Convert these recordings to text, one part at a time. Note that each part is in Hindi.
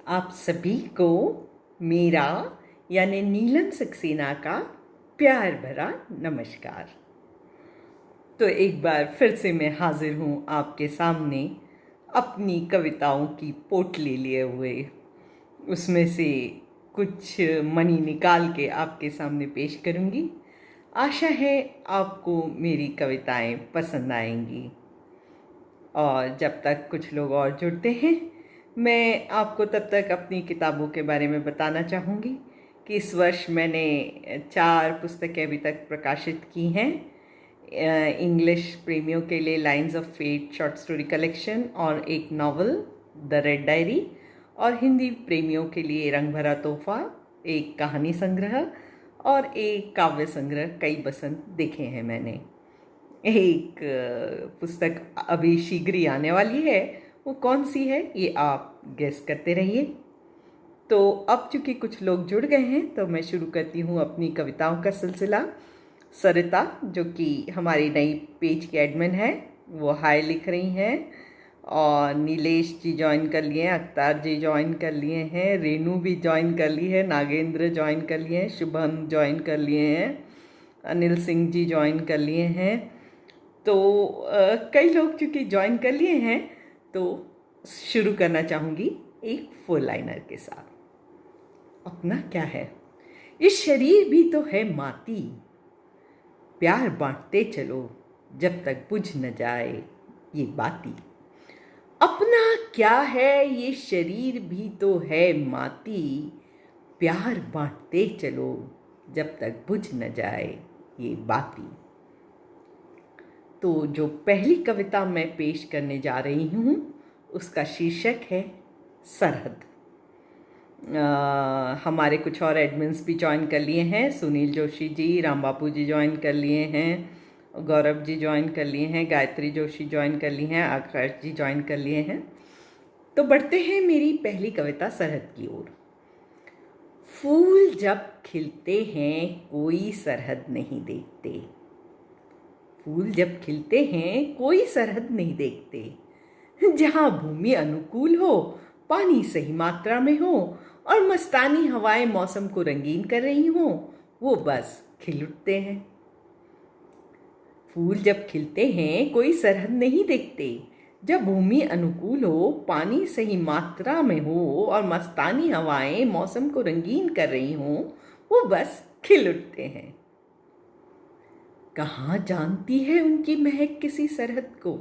आप सभी को मेरा यानी नीलम सक्सेना का प्यार भरा नमस्कार। तो एक बार फिर से मैं हाजिर हूँ आपके सामने अपनी कविताओं की पोटली लिए हुए। उसमें से कुछ मनी निकाल के आपके सामने पेश करूँगी। आशा है आपको मेरी कविताएं पसंद आएंगी। और जब तक कुछ लोग और जुड़ते हैं, मैं आपको तब तक अपनी किताबों के बारे में बताना चाहूँगी कि इस वर्ष मैंने 4 पुस्तकें अभी तक प्रकाशित की हैं। इंग्लिश प्रेमियों के लिए lines of fate short story collection और एक नावल द रेड डायरी, और हिंदी प्रेमियों के लिए रंग भरा तोहफा, एक कहानी संग्रह और एक काव्य संग्रह कई बसंत देखे हैं मैंने। एक पुस्तक अभी शीघ्र ही आने वाली है, वो कौन सी है ये आप गेस करते रहिए। तो अब चूँकि कुछ लोग जुड़ गए हैं तो मैं शुरू करती हूँ अपनी कविताओं का सिलसिला। सरिता, जो कि हमारी नई पेज की एडमिन है, वो हाय लिख रही हैं, और नीलेश जी ज्वाइन कर लिए हैं, अख्तार जी ज्वाइन कर लिए हैं, रेनू भी ज्वाइन कर ली है, नागेंद्र ज्वाइन कर लिए हैं, शुभम ज्वाइन कर लिए हैं, अनिल सिंह जी ज्वाइन कर लिए हैं। तो कई लोग चूँकि ज्वाइन कर लिए हैं तो शुरू करना चाहूँगी एक 4 लाइनर के साथ। अपना क्या है, इस शरीर भी तो है माटी, प्यार बांटते चलो जब तक बुझ न जाए ये बाती। अपना क्या है, ये शरीर भी तो है माटी, प्यार बांटते चलो जब तक बुझ न जाए ये बाती। तो जो पहली कविता मैं पेश करने जा रही हूँ उसका शीर्षक है सरहद। हमारे कुछ और एडमिन्स भी ज्वाइन कर लिए हैं। सुनील जोशी जी, राम बापू जी ज्वाइन कर लिए हैं, गौरव जी ज्वाइन कर लिए हैं, गायत्री जोशी ज्वाइन कर ली हैं, आकाश जी ज्वाइन कर लिए हैं। तो बढ़ते हैं मेरी पहली कविता सरहद की ओर। फूल जब खिलते हैं कोई सरहद नहीं देखते, फूल जब खिलते हैं कोई सरहद नहीं देखते। जहाँ भूमि अनुकूल हो, पानी सही मात्रा में हो और मस्तानी हवाएं मौसम को रंगीन कर रही हों, वो बस खिल उठते हैं। फूल जब खिलते हैं कोई सरहद नहीं देखते, जब भूमि अनुकूल हो, पानी सही मात्रा में हो और मस्तानी हवाएं मौसम को रंगीन कर रही हों, वो बस खिल उठते हैं। कहाँ जानती है उनकी महक किसी सरहद को,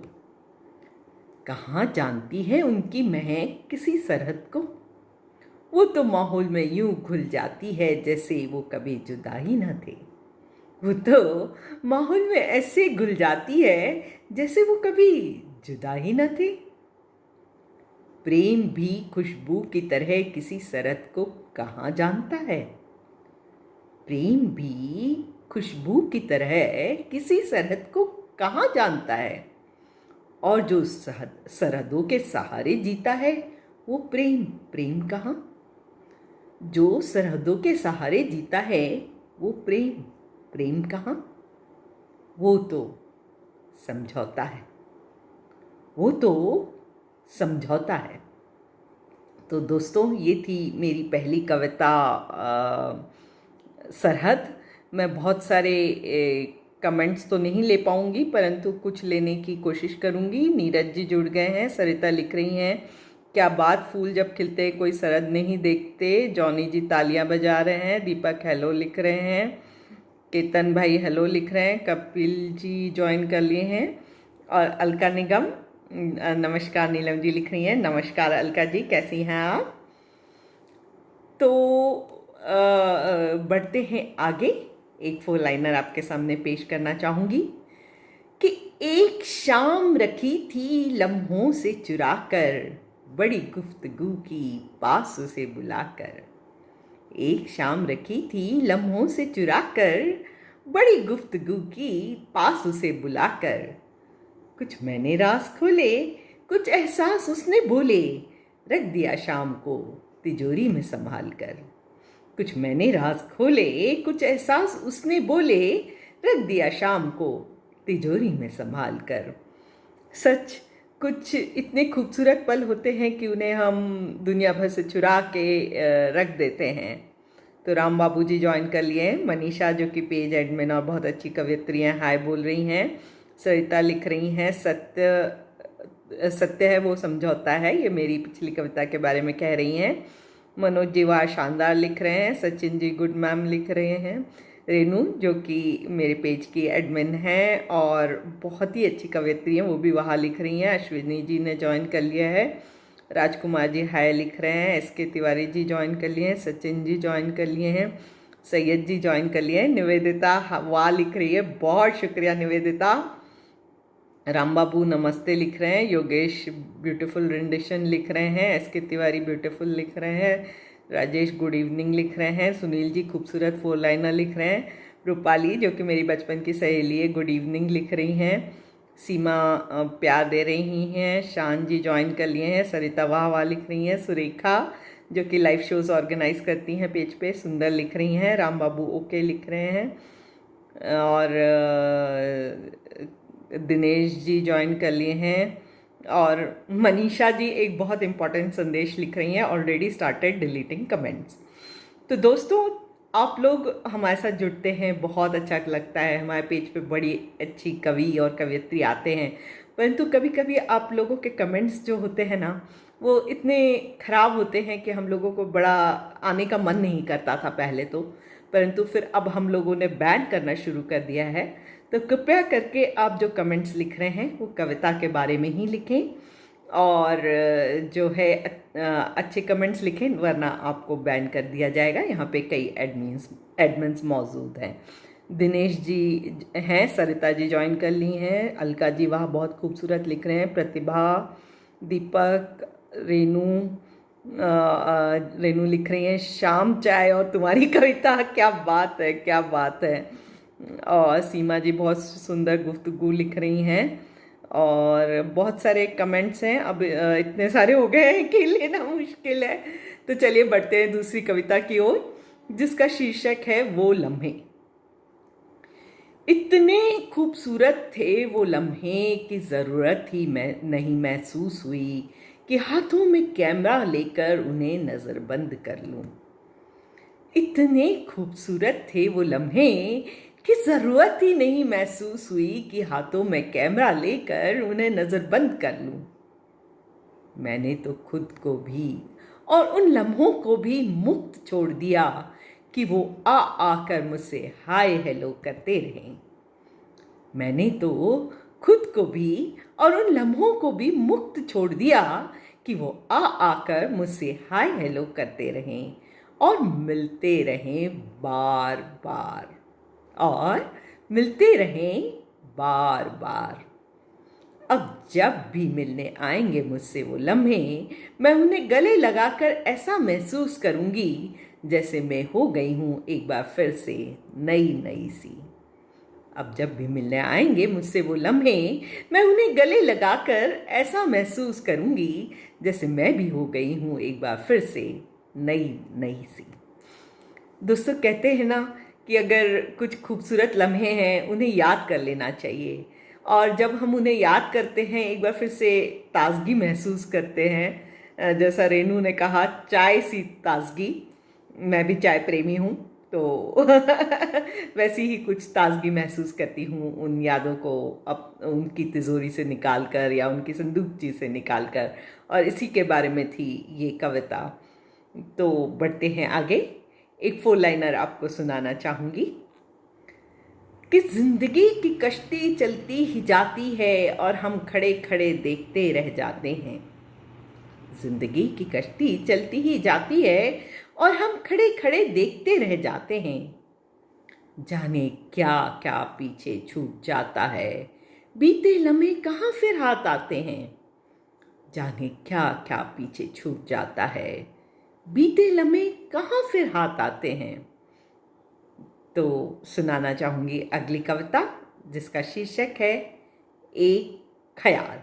कहाँ जानती है उनकी महक किसी सरहद को। वो तो माहौल में यूं घुल जाती है जैसे वो कभी जुदा ही न थे, वो तो माहौल में ऐसे घुल जाती है जैसे वो कभी जुदा ही न थे। प्रेम भी खुशबू की तरह किसी सरहद को कहाँ जानता है, प्रेम भी खुशबू की तरह किसी सरहद को कहाँ जानता है। और जो सरहदों के सहारे जीता है वो प्रेम प्रेम कहाँ, जो सरहदों के सहारे जीता है वो प्रेम प्रेम कहाँ। वो तो समझौता है, वो तो समझौता है। तो दोस्तों, ये थी मेरी पहली कविता सरहद। मैं बहुत सारे कमेंट्स तो नहीं ले पाऊँगी, परंतु कुछ लेने की कोशिश करूँगी। नीरज जी जुड़ गए हैं, सरिता लिख रही हैं क्या बात, फूल जब खिलते कोई सरहद नहीं देखते। जॉनी जी तालियां बजा रहे हैं, दीपक हेलो लिख रहे हैं, केतन भाई हेलो लिख रहे हैं, कपिल जी ज्वाइन कर लिए हैं, और अलका निगम नमस्कार नीलम जी लिख रही हैं। नमस्कार अलका जी, कैसी हैं आप। तो बढ़ते हैं आगे। एक 4 लाइनर आपके सामने पेश करना चाहूँगी कि एक शाम रखी थी लम्हों से चुराकर, बड़ी गुफ्तगू की पास उसे बुलाकर। एक शाम रखी थी लम्हों से चुराकर, बड़ी गुफ्तगू की पास उसे बुलाकर। कुछ मैंने राज खोले, कुछ एहसास उसने बोले, रख दिया शाम को तिजोरी में संभाल कर। कुछ मैंने राज खोले, कुछ एहसास उसने बोले, रख दिया शाम को तिजोरी में संभाल कर। सच कुछ इतने खूबसूरत पल होते हैं कि उन्हें हम दुनिया भर से चुरा के रख देते हैं। तो राम बाबू जी ज्वाइन कर लिए हैं। मनीषा जो कि पेज एडमिन और बहुत अच्छी कवियत्री हैं, हाय बोल रही हैं। सरिता लिख रही हैं सत्य सत्य है वो समझौता है, ये मेरी पिछली कविता के बारे में कह रही हैं। मनोज जी वाह शानदार लिख रहे हैं। सचिन जी गुड मैम लिख रहे हैं। रेनू जो कि मेरे पेज की एडमिन हैं और बहुत ही अच्छी कवियत्री हैं, वो भी वहाँ लिख रही हैं। अश्विनी जी ने ज्वाइन कर लिया है। राजकुमार जी हाय लिख रहे हैं। एसके तिवारी जी ज्वाइन कर लिए हैं। सचिन जी ज्वाइन कर लिए हैं। सैयद जी ज्वाइन कर लिए हैं। निवेदिता वाह लिख रही है, बहुत शुक्रिया निवेदिता। राम बाबू नमस्ते लिख रहे हैं। योगेश ब्यूटीफुल रेंडिशन लिख रहे हैं। एसके तिवारी ब्यूटीफुल लिख रहे हैं। राजेश गुड इवनिंग लिख रहे हैं। सुनील जी खूबसूरत 4 लाइनर लिख रहे हैं। रूपाली जो कि मेरी बचपन की सहेली है, गुड इवनिंग लिख रही हैं। सीमा प्यार दे रही हैं। शान जी ज्वाइन कर लिए हैं। सरिता वाह वाह लिख रही हैं। सुरेखा जो कि लाइव शोज़ ऑर्गेनाइज करती हैं पेज पे, सुंदर लिख रही हैं। राम बाबू ओके लिख रहे हैं। और दिनेश जी ज्वाइन कर लिए हैं। और मनीषा जी एक बहुत इम्पॉर्टेंट संदेश लिख रही हैं, ऑलरेडी स्टार्टेड डिलीटिंग कमेंट्स। तो दोस्तों आप लोग हमारे साथ जुड़ते हैं, बहुत अच्छा लगता है। हमारे पेज पे बड़ी अच्छी कवि और कवियत्री आते हैं, परंतु कभी कभी आप लोगों के कमेंट्स जो होते हैं ना, वो इतने ख़राब होते हैं कि हम लोगों को बड़ा आने का मन नहीं करता था पहले तो, परंतु फिर अब हम लोगों ने बैन करना शुरू कर दिया है। तो कृपया करके आप जो कमेंट्स लिख रहे हैं वो कविता के बारे में ही लिखें और जो है अच्छे कमेंट्स लिखें, वरना आपको बैन कर दिया जाएगा। यहाँ पे कई एडमिन्स मौजूद हैं। दिनेश जी हैं। सरिता जी ज्वाइन कर ली हैं। अलका जी वाह बहुत खूबसूरत लिख रहे हैं। प्रतिभा, दीपक, रेनू लिख रही हैं शाम चाय और तुम्हारी कविता, क्या बात है क्या बात है। और सीमा जी बहुत सुंदर गुफ्तगू लिख रही हैं। और बहुत सारे कमेंट्स हैं, अब इतने सारे हो गए हैं कि लेना मुश्किल है। तो चलिए बढ़ते हैं दूसरी कविता की ओर, जिसका शीर्षक है वो लम्हे। इतने खूबसूरत थे वो लम्हे कि ज़रूरत ही नहीं महसूस हुई कि हाथों में कैमरा लेकर उन्हें नज़रबंद कर लूं। इतने खूबसूरत थे वो लम्हे कि ज़रूरत ही नहीं महसूस हुई कि हाथों में कैमरा लेकर उन्हें नज़रबंद कर लूं। मैंने तो खुद को भी और उन लम्हों को भी मुक्त छोड़ दिया कि वो आकर मुझसे हाय हेलो करते रहें। मैंने तो खुद को भी और उन लम्हों को भी मुक्त छोड़ दिया कि वो आकर मुझसे हाय हेलो करते रहें और मिलते रहें बार बार, और मिलते रहें बार बार। अब जब भी मिलने आएंगे मुझसे वो लम्हे, मैं उन्हें गले लगाकर ऐसा महसूस करूंगी जैसे मैं हो गई हूँ एक बार फिर से नई नई सी। अब जब भी मिलने आएंगे मुझसे वो लम्हे, मैं उन्हें गले लगाकर ऐसा महसूस करूंगी जैसे मैं भी हो गई हूँ एक बार फिर से नई नई सी। दोस्तों कहते हैं ना कि अगर कुछ खूबसूरत लम्हे हैं उन्हें याद कर लेना चाहिए, और जब हम उन्हें याद करते हैं एक बार फिर से ताजगी महसूस करते हैं। जैसा रेनू ने कहा चाय सी ताजगी, मैं भी चाय प्रेमी हूँ, तो वैसी ही कुछ ताजगी महसूस करती हूँ उन यादों को अब उनकी तिजोरी से निकाल कर या उनकी संदूकची से निकाल कर, और इसी के बारे में थी ये कविता। तो बढ़ते हैं आगे। एक 4 लाइनर आपको सुनाना चाहूँगी कि जिंदगी की कश्ती चलती ही जाती है और हम खड़े खड़े देखते रह जाते हैं। जिंदगी की कश्ती चलती ही जाती है और हम खड़े खड़े देखते रह जाते हैं। जाने क्या क्या पीछे छूट जाता है, बीते लम्हे कहाँ फिर हाथ आते हैं। जाने क्या क्या पीछे छूट जाता है, बीते लम्हे कहाँ फिर हाथ आते हैं। तो सुनाना चाहूँगी अगली कविता, जिसका शीर्षक है एक ख्याल।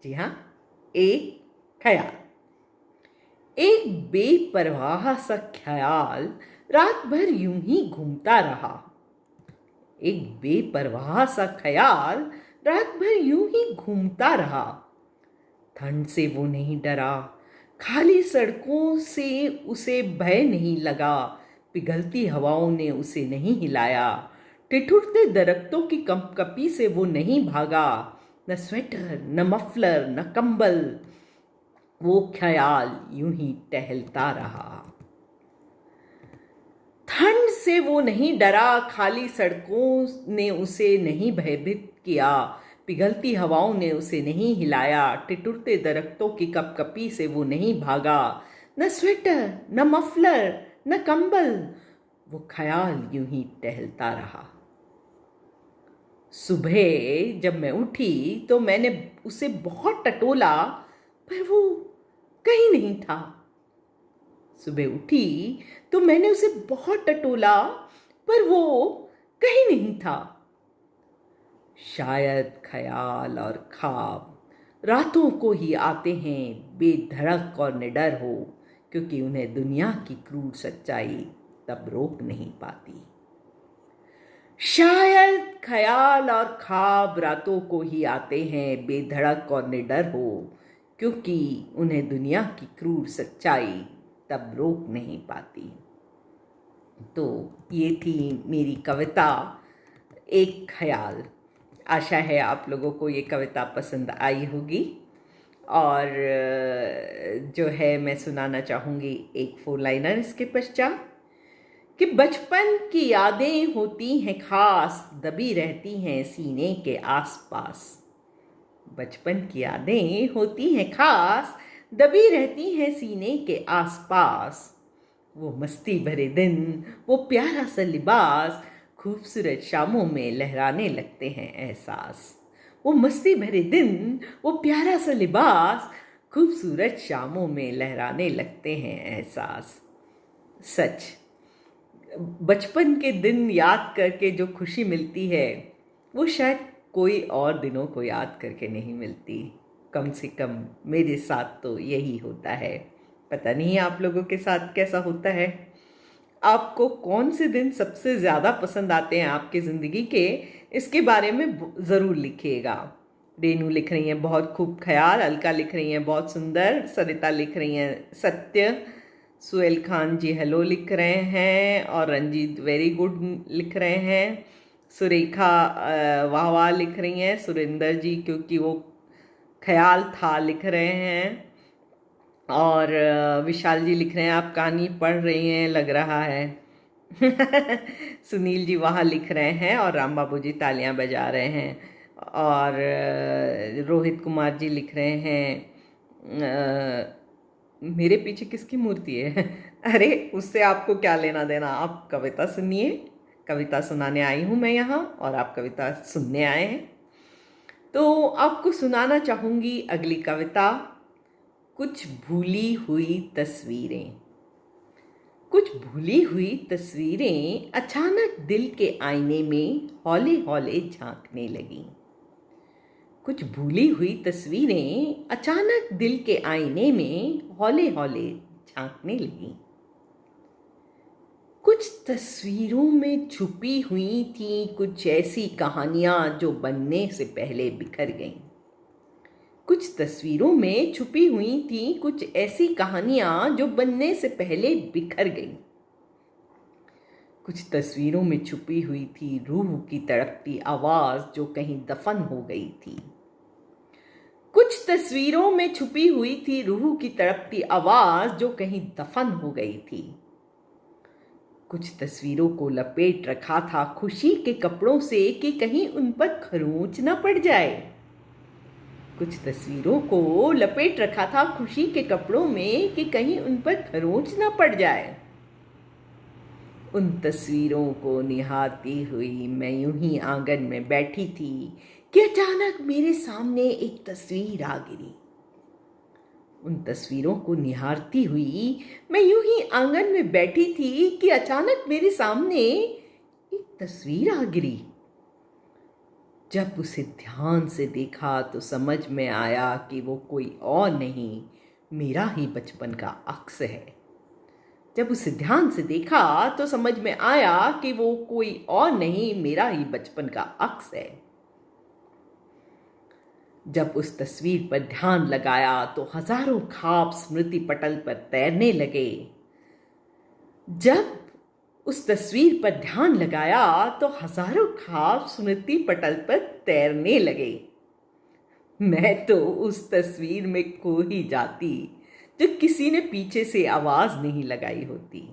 जी हाँ, एक ख्याल। एक बेपरवाह सा ख्याल रात भर यूं ही घूमता रहा। एक बेपरवाह सा ख्याल रात भर यूं ही घूमता रहा। ठंड से वो नहीं डरा, खाली सड़कों से उसे भय नहीं लगा, पिघलती हवाओं ने उसे नहीं हिलाया, ठिठुरते दरख्तों की कंपकपी से वो नहीं भागा, न स्वेटर न मफलर न कंबल, वो ख्याल यूं ही टहलता रहा। ठंड से वो नहीं डरा, खाली सड़कों ने उसे नहीं भयभीत किया, पिघलती हवाओं ने उसे नहीं हिलाया, ठिठुरते दरख्तों की कपकपी से वो नहीं भागा, न स्वेटर न मफलर न कंबल, वो ख्याल यूं ही टहलता रहा। सुबह जब मैं उठी तो मैंने उसे बहुत टटोला, पर वो कहीं नहीं था। सुबह उठी तो मैंने उसे बहुत टटोला, पर वो कहीं नहीं था। शायद ख्याल और ख्वाब रातों को ही आते हैं, बेधड़क और निडर हो, क्योंकि उन्हें दुनिया की क्रूर सच्चाई तब रोक नहीं पाती। शायद ख्याल और ख्वाब रातों को ही आते हैं, बेधड़क और निडर हो, क्योंकि उन्हें दुनिया की क्रूर सच्चाई तब रोक नहीं पाती। तो ये थी मेरी कविता एक ख्याल। आशा है आप लोगों को ये कविता पसंद आई होगी। और जो है मैं सुनाना चाहूँगी एक 4 लाइनर इसके पश्चात, कि बचपन की यादें होती हैं खास, दबी रहती हैं सीने के आसपास। बचपन की यादें होती हैं खास, दबी रहती हैं सीने के आसपास। वो मस्ती भरे दिन, वो प्यारा सा लिबास, खूबसूरत शामों में लहराने लगते हैं एहसास। वो मस्ती भरे दिन, वो प्यारा सा लिबास, खूबसूरत शामों में लहराने लगते हैं एहसास। सच, बचपन के दिन याद करके जो खुशी मिलती है वो शायद कोई और दिनों को याद करके नहीं मिलती। कम से कम मेरे साथ तो यही होता है। पता नहीं आप लोगों के साथ कैसा होता है। आपको कौन से दिन सबसे ज़्यादा पसंद आते हैं आपकी ज़िंदगी के, इसके बारे में ज़रूर लिखिएगा। रेनू लिख रही हैं बहुत खूब ख्याल, अलका लिख रही हैं बहुत सुंदर, सरिता लिख रही हैं सत्य, सुहेल खान जी हेलो लिख रहे हैं, और रंजीत वेरी गुड लिख रहे हैं, सुरेखा वाह वाह लिख रही हैं, सुरेंद्र जी क्योंकि वो ख्याल था लिख रहे हैं, और विशाल जी लिख रहे हैं आप कहानी पढ़ रही हैं लग रहा है। सुनील जी वहाँ लिख रहे हैं, और राम बाबू जी तालियां बजा रहे हैं, और रोहित कुमार जी लिख रहे हैं मेरे पीछे किसकी मूर्ति है? अरे उससे आपको क्या लेना देना, आप कविता सुनिए। कविता सुनाने आई हूँ मैं यहाँ, और आप कविता सुनने आए हैं। तो आपको सुनाना चाहूँगी अगली कविता, कुछ भूली हुई तस्वीरें। कुछ भूली हुई तस्वीरें अचानक दिल के आईने में हौले हौले झांकने लगीं। कुछ भूली हुई तस्वीरें अचानक दिल के आईने में हौले हौले झांकने लगीं। कुछ तस्वीरों में छुपी हुई थी कुछ ऐसी कहानियां जो बनने से पहले बिखर गईं। कुछ तस्वीरों में छुपी हुई थी कुछ ऐसी कहानियां जो बनने से पहले बिखर गईं। कुछ तस्वीरों में छुपी हुई थी रूह की तड़पती आवाज जो कहीं दफन हो गई थी। कुछ तस्वीरों में छुपी हुई थी रूह की तड़पती आवाज जो कहीं दफन हो गई थी। कुछ तस्वीरों को लपेट रखा था खुशी के कपड़ों से कि कहीं उन पर खरोंच न पड़ जाए। कुछ तस्वीरों को लपेट रखा था खुशी के कपड़ों में कि कहीं उन पर खरोंच न पड़ जाए। उन तस्वीरों को निहारती हुई मैं यूं ही आंगन में बैठी थी कि अचानक मेरे सामने एक तस्वीर आ गिरी। उन तस्वीरों को निहारती हुई मैं यूं ही आंगन में बैठी थी कि अचानक मेरे सामने एक तस्वीर आ गिरी। जब उसे ध्यान से देखा तो समझ में आया कि वो कोई और नहीं, मेरा ही बचपन का अक्स है। जब उसे ध्यान से देखा तो समझ में आया कि वो कोई और नहीं, मेरा ही बचपन का अक्स है। जब उस तस्वीर पर ध्यान लगाया तो हजारों ख्वाब स्मृति पटल पर तैरने लगे। जब उस तस्वीर पर ध्यान लगाया तो हजारों ख्वाब स्मृति पटल पर तैरने लगे। मैं तो उस तस्वीर में खो ही जाती जो किसी ने पीछे से आवाज नहीं लगाई होती।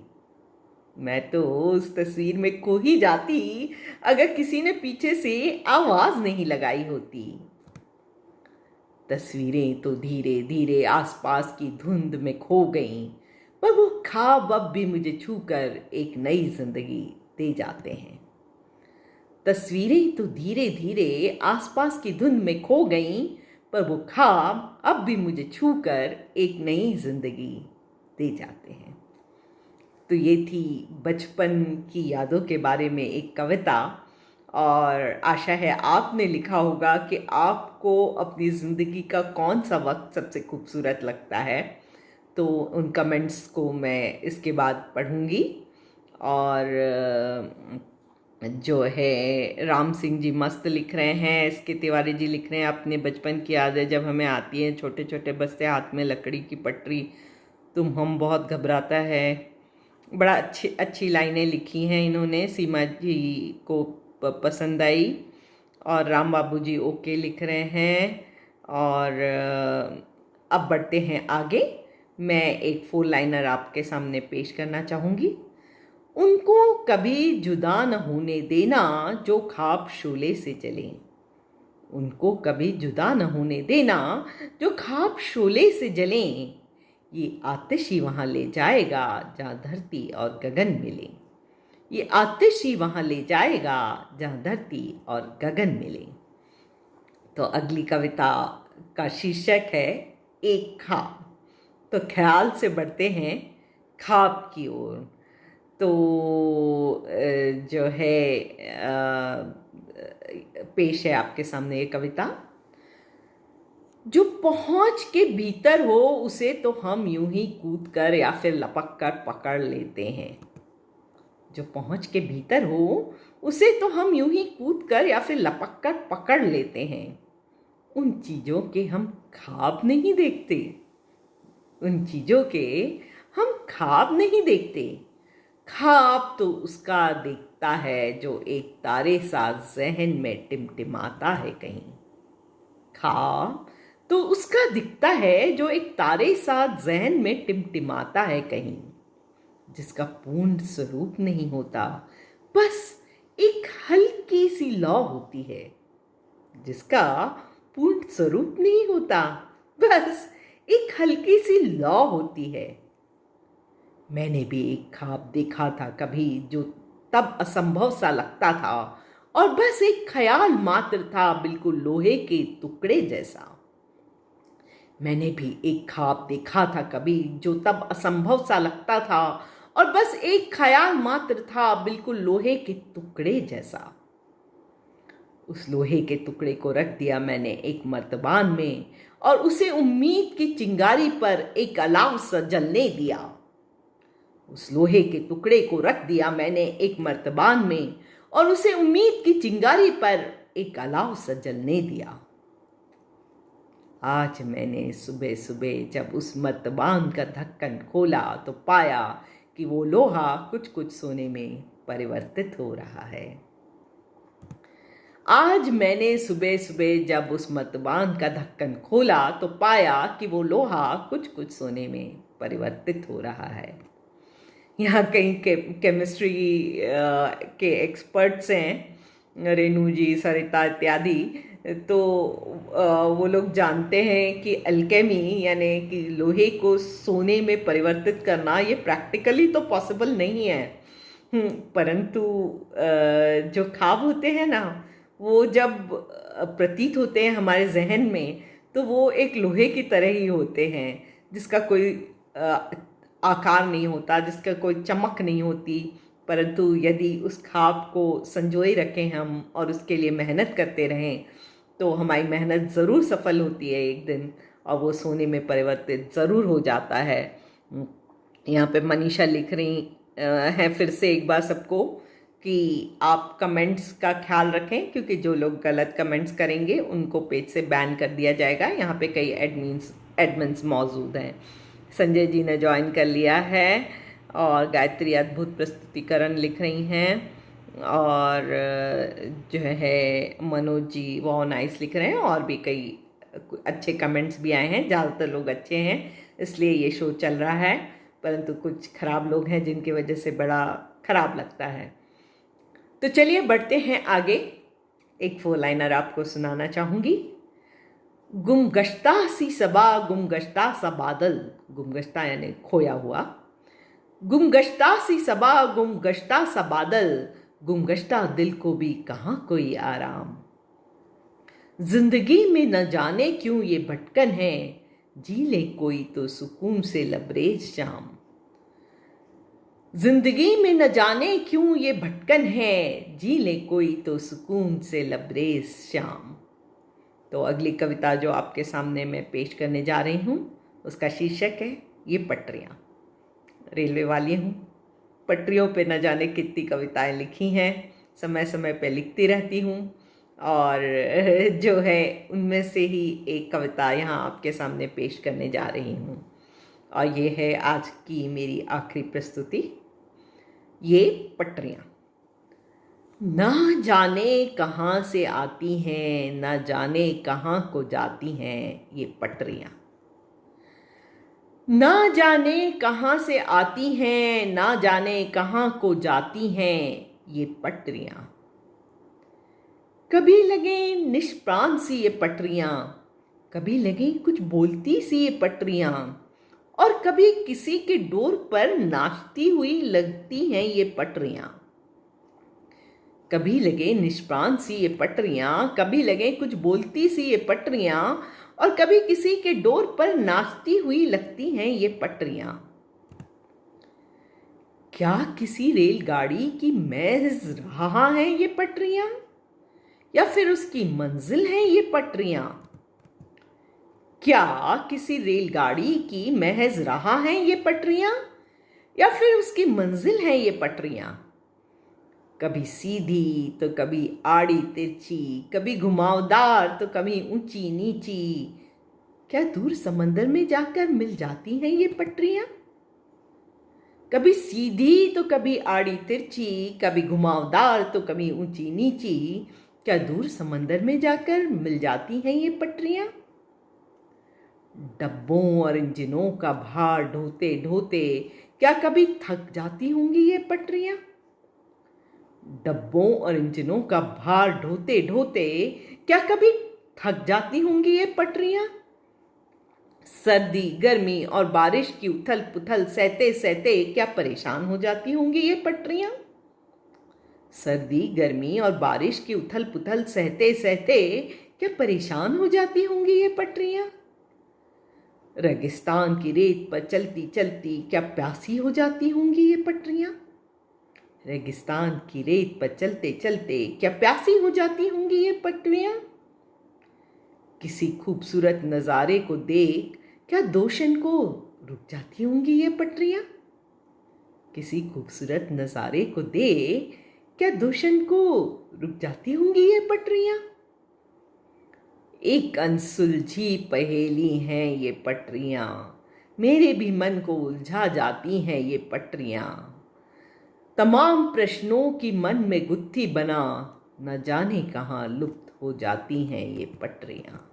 मैं तो उस तस्वीर में खो ही जाती अगर किसी ने पीछे से आवाज नहीं लगाई होती। तस्वीरें तो धीरे धीरे आसपास की धुंध में खो गईं, पर वो ख्वाब अब भी मुझे छूकर एक नई जिंदगी दे जाते हैं। तस्वीरें तो धीरे धीरे आसपास की धुंध में खो गईं, पर वो ख्वाब अब भी मुझे छूकर एक नई जिंदगी दे जाते हैं। तो ये थी बचपन की यादों के बारे में एक कविता, और आशा है आपने लिखा होगा कि आपको अपनी ज़िंदगी का कौन सा वक्त सबसे खूबसूरत लगता है। तो उन कमेंट्स को मैं इसके बाद पढ़ूंगी। और जो है राम सिंह जी मस्त लिख रहे हैं, इसके तिवारी जी लिख रहे हैं, अपने बचपन की यादें जब हमें आती हैं, छोटे छोटे बस्ते हाथ में लकड़ी की पटरी, तुम हम बहुत घबराता है। बड़ा अच्छी लाइनें लिखी हैं इन्होंने, सीमा जी को पसंद आई। और राम बाबू जी ओके लिख रहे हैं। और अब बढ़ते हैं आगे। मैं एक 4 लाइनर आपके सामने पेश करना चाहूँगी। उनको कभी जुदा न होने देना जो ख्वाब शोले से चले। उनको कभी जुदा न होने देना जो ख्वाब शोले से जलें। ये आतिश ही वहाँ ले जाएगा जहाँ धरती और गगन मिले। ये आतिश ही वहाँ ले जाएगा जहाँ धरती और गगन मिले। तो अगली कविता का शीर्षक है एक ख्वाब। तो ख्याल से बढ़ते हैं ख्वाब की ओर। तो जो है पेश है आपके सामने ये कविता। जो पहुंच के भीतर हो उसे तो हम यूं ही कूद कर या फिर लपक कर पकड़ लेते हैं। जो पहुंच के भीतर हो उसे तो हम यूं ही कूद कर या फिर लपक कर पकड़ लेते हैं। उन चीज़ों के हम ख्वाब नहीं देखते। उन चीज़ों के हम ख्वाब नहीं देखते। ख्वाब तो उसका दिखता है जो एक तारे सा जहन में टिमटिमाता है कहीं। ख्वाब तो उसका दिखता है जो एक तारे सा जहन में टिमटिमाता है कहीं, जिसका पूर्ण स्वरूप नहीं होता, बस एक हल्की सी लौ होती है। जिसका पूर्ण स्वरूप नहीं होता, बस एक हल्की सी लौ होती है। मैंने भी एक ख्वाब देखा था कभी जो तब असंभव सा लगता था और बस एक ख्याल मात्र था, बिल्कुल लोहे के टुकड़े जैसा। मैंने भी एक ख्वाब देखा था कभी जो तब असंभव सा लगता था और बस एक ख्याल मात्र था, बिल्कुल लोहे के टुकड़े जैसा। उस लोहे के टुकड़े को रख दिया मैंने एक मर्तबान में और उसे उम्मीद की चिंगारी पर एक अलाव सा जलने दिया। उस लोहे के टुकड़े को रख दिया मैंने एक मर्तबान में और उसे उम्मीद की चिंगारी पर एक अलाव सा जलने दिया। आज मैंने सुबह सुबह जब उस मर्तबान का ढक्कन खोला तो पाया कि वो लोहा कुछ कुछ सोने में परिवर्तित हो रहा है। आज मैंने सुबह सुबह जब उस मर्तबान का ढक्कन खोला तो पाया कि वो लोहा कुछ कुछ सोने में परिवर्तित हो रहा है। यहाँ कई केमिस्ट्री के एक्सपर्ट्स हैं, रेणु जी, सरिता इत्यादि, तो वो लोग जानते हैं कि अल्केमी यानी कि लोहे को सोने में परिवर्तित करना ये प्रैक्टिकली तो पॉसिबल नहीं है। परंतु जो ख्वाब होते हैं ना, वो जब प्रतीत होते हैं हमारे जहन में तो वो एक लोहे की तरह ही होते हैं, जिसका कोई आकार नहीं होता, जिसका कोई चमक नहीं होती। परंतु यदि उस ख्वाब को संजोए रखें हम और उसके लिए मेहनत करते रहें तो हमारी मेहनत ज़रूर सफल होती है एक दिन, और वो सोने में परिवर्तित ज़रूर हो जाता है। यहाँ पे मनीषा लिख रही हैं फिर से एक बार सबको कि आप कमेंट्स का ख्याल रखें, क्योंकि जो लोग गलत कमेंट्स करेंगे उनको पेज से बैन कर दिया जाएगा। यहाँ पे कई एडमिन्स मौजूद हैं। संजय जी ने ज्वाइन कर लिया है और गायत्री अद्भुत प्रस्तुतिकरण लिख रही हैं, और जो है मनोज जी वो नाइस लिख रहे हैं, और भी कई अच्छे कमेंट्स भी आए हैं। ज़्यादातर लोग अच्छे हैं, इसलिए ये शो चल रहा है, परंतु कुछ ख़राब लोग हैं जिनकी वजह से बड़ा ख़राब लगता है। तो चलिए बढ़ते हैं आगे। एक 4 लाइनर आपको सुनाना चाहूँगी। गुमगश्ता सी सबा गुमगश्ता सा बादल, गुमगश्ता यानी खोया हुआ, गुमगश्ता सी सबा गुमगश्ता सा बादल, गुमगश्ता दिल को भी कहाँ कोई आराम। जिंदगी में न जाने क्यों ये भटकन है, जी ले कोई तो सुकून से लबरेज शाम। जिंदगी में न जाने क्यों ये भटकन है, जी ले कोई तो सुकून से लबरेज शाम। तो अगली कविता जो आपके सामने मैं पेश करने जा रही हूँ उसका शीर्षक है ये पटरियाँ। रेलवे वाली हूँ, पटरियों पे न जाने कितनी कविताएं लिखी हैं, समय समय पे लिखती रहती हूँ, और जो है उनमें से ही एक कविता यहाँ आपके सामने पेश करने जा रही हूँ, और ये है आज की मेरी आखिरी प्रस्तुति, ये पटरियाँ। ना जाने कहाँ से आती हैं, ना जाने कहाँ को जाती हैं ये पटरियाँ। ना जाने कहाँ से आती हैं, ना जाने कहाँ को जाती हैं ये पटरियाँ। कभी लगे निष्प्राण सी ये पटरियाँ, कभी लगे कुछ बोलती सी ये पटरियाँ, और कभी किसी के डोर पर नाचती हुई लगती हैं ये पटरियाँ। कभी लगे निष्प्राण सी ये पटरियाँ, कभी लगे कुछ बोलती सी ये पटरियाँ, और कभी किसी के डोर पर नाचती हुई लगती हैं ये पटरियाँ। क्या किसी रेलगाड़ी की महज राह हैं ये पटरियाँ, या फिर उसकी मंजिल हैं ये पटरियाँ। क्या किसी रेलगाड़ी की महज राह हैं ये पटरियाँ, या फिर उसकी मंजिल हैं ये पटरियाँ। कभी सीधी तो कभी आड़ी तिरछी, कभी घुमावदार तो कभी ऊंची नीची, क्या दूर समंदर में जाकर मिल जाती हैं ये पटरियाँ। कभी सीधी तो कभी आड़ी तिरछी, कभी घुमावदार तो कभी ऊंची नीची, क्या दूर समंदर में जाकर मिल जाती हैं ये पटरियाँ। डब्बों और इंजनों का भार ढोते ढोते क्या कभी थक जाती होंगी ये पटरियाँ। डब्बों और इंजनों का भार ढोते ढोते क्या कभी थक जाती होंगी ये पटरियाँ। सर्दी गर्मी और बारिश की उथल पुथल सहते सहते क्या परेशान हो जाती होंगी ये पटरियाँ। सर्दी गर्मी और बारिश की उथल पुथल सहते सहते क्या परेशान हो जाती होंगी ये पटरियाँ। रेगिस्तान की रेत पर चलती चलती क्या प्यासी हो जाती होंगी ये पटरियाँ। रेगिस्तान की रेत पर चलते चलते क्या प्यासी हो जाती होंगी ये पटरियाँ। किसी खूबसूरत नज़ारे को देख क्या दोषन को रुक जाती होंगी ये पटरियाँ। किसी खूबसूरत नज़ारे को देख क्या दोषन को रुक जाती होंगी ये पटरियाँ। एक अनसुलझी पहेली हैं ये पटरियाँ, मेरे भी मन को उलझा जाती हैं ये पटरियाँ। तमाम प्रश्नों की मन में गुत्थी बना, न जाने कहाँ लुप्त हो जाती हैं ये पटरियाँ।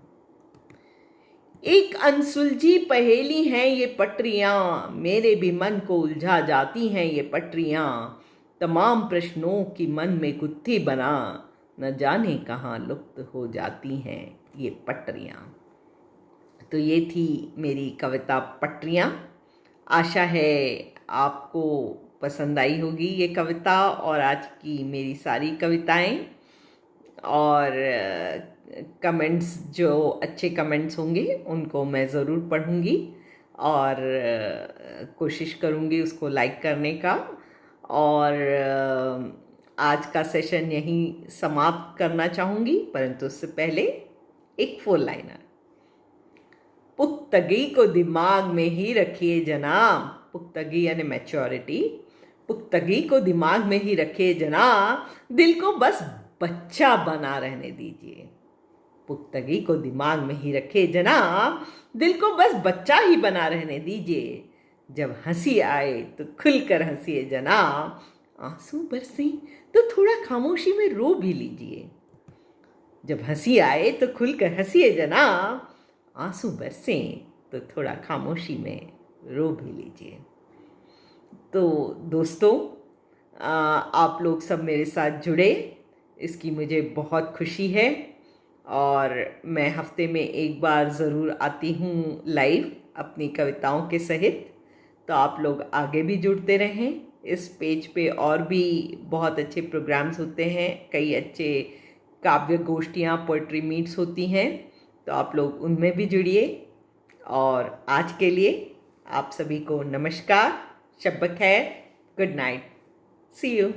एक अनसुलझी पहेली हैं ये पटरियाँ, मेरे भी मन को उलझा जाती हैं ये पटरियाँ। तमाम प्रश्नों की मन में गुत्थी बना, न जाने कहाँ लुप्त हो जाती हैं ये पटरियाँ। तो ये थी मेरी कविता पटरियाँ। आशा है आपको पसंद आई होगी ये कविता और आज की मेरी सारी कविताएं। और कमेंट्स जो अच्छे कमेंट्स होंगे उनको मैं ज़रूर पढ़ूंगी और कोशिश करूंगी उसको लाइक करने का। और आज का सेशन यहीं समाप्त करना चाहूँगी, परंतु उससे पहले एक 4 लाइनर। पुख्तगी को दिमाग में ही रखिए जनाब, पुख्तगी यानी मैच्योरिटी, पुख्तगी को दिमाग में ही रखे जनाब, दिल को बस बच्चा बना रहने दीजिए। पुख्तगी को दिमाग में ही रखे जनाब, दिल को बस बच्चा ही बना रहने दीजिए। जब हंसी आए तो खुलकर हंसिए जनाब, आंसू बरसे तो थोड़ा खामोशी में रो भी लीजिए। जब हंसी आए तो खुलकर हंसिए जनाब, आंसू बरसे तो थोड़ा खामोशी में रो भी लीजिए। तो दोस्तों, आप लोग सब मेरे साथ जुड़े, इसकी मुझे बहुत खुशी है। और मैं हफ्ते में एक बार ज़रूर आती हूँ लाइव अपनी कविताओं के सहित। तो आप लोग आगे भी जुड़ते रहें। इस पेज पे और भी बहुत अच्छे प्रोग्राम्स होते हैं, कई अच्छे काव्य गोष्ठियाँ, पोइट्री मीट्स होती हैं, तो आप लोग उनमें भी जुड़िए। और आज के लिए आप सभी को नमस्कार, शब बखैर, गुड नाइट, सी यू।